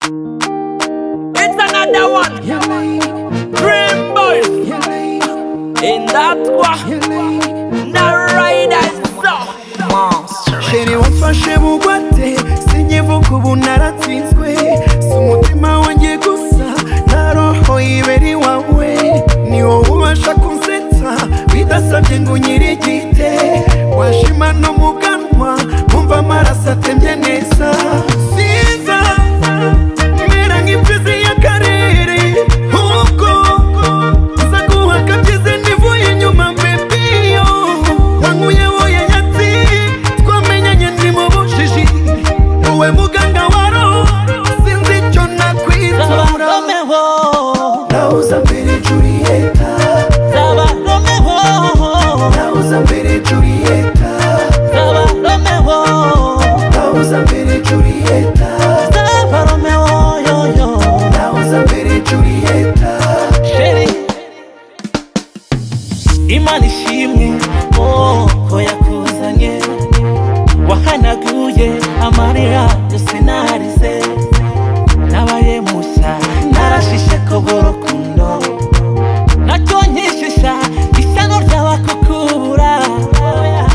It's another one. Dream boys. In that one. Now riders so. Sheri wamfashe bugwate sinyivuga ubu naratsinzwe si umutima wanjye gusa na roho iberi wawe ni wowe ubasha kunsetsa bidasabye ngo nyirigite washima no mu bwanwa wumva amaraso atemye neza sinza mera nk'imfizi y'akarere ubwo nza guhaka byize nivuye inyuma mbebiyo wankuye woye yatsi twamenyanye ndi mu bujiji wowe muganga wa roho sinzi icyo nakwitura nauza mbere Julieta Zaba Romeo nauza mbere Julieta Zaba Romeo nauza mbere Julieta Zaba Romeo yo yo nauza mbere Julieta Sheri Imana ishimwe ko yakuzanye wahanaguye amarira yose narize nabaye mushya narashishe k'urukundo nacyo nkishisha ishyano ry'abakukura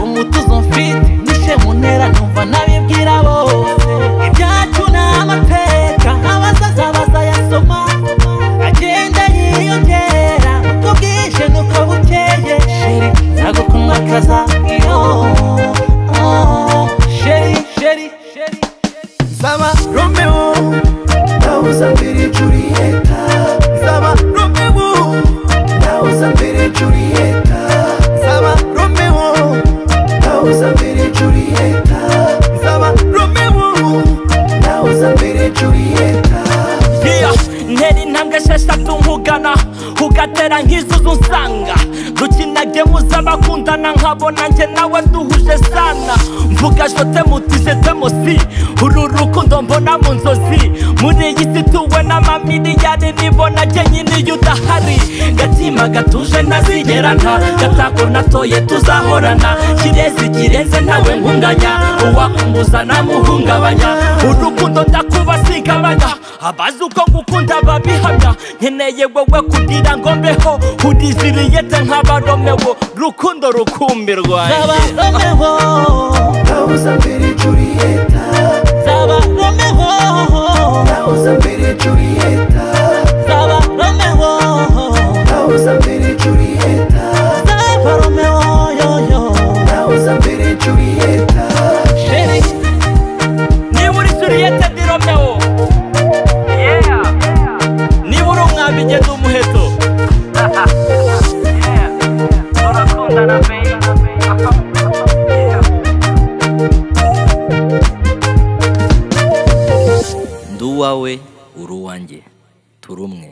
umutuzo mfite nishe munera numva nabibwira bose ibyacu ni amateka abazaza bazayasoma agenda yiyongera uko bwije n'uko bukeye sheri nzagukundwa kaza sheri Zaba Romeo nauza mbere Julieta Zaba Romeo nauza mbere Julieta Zaba Romeo nauza mbere Julieta Zaba Romeo nauza mbere Julieta ntera intambwe esheshatu nkugana ugatera nk'izuzu nsanga dukina gemu z'abakundana nkabona njye nawe duhuje sana mvuga jote mutije temosi uru rukundo mbona mu nzozi muri iyi si tuwe n'amamiliyari nibona njye nyine iyo udahari gatima gatuje ntazigerana gatako natoye tuzahorana kirezi kirenze ntawe nkunganya uwakumbuza namuhungabanya urukundo ndakubasigabanya abazi uko ngukunda babihamya nkeneye wowe kugira ngo mbeho udiziriyete nk'abaromeo rukundo rukumbi rwanjye Zaba Romeo nauza mbere Julieta Zaba Romeo nauza mbere Julieta Zaba Romeo nauza mbere Julieta Zaba Romeo yo yo nauza mbere Julieta Sheri niba uri Julieta ndi Romeo niba uri umwami ngenda umuheto turakundana baby ndi uwawe uri uwanjye turi umwe.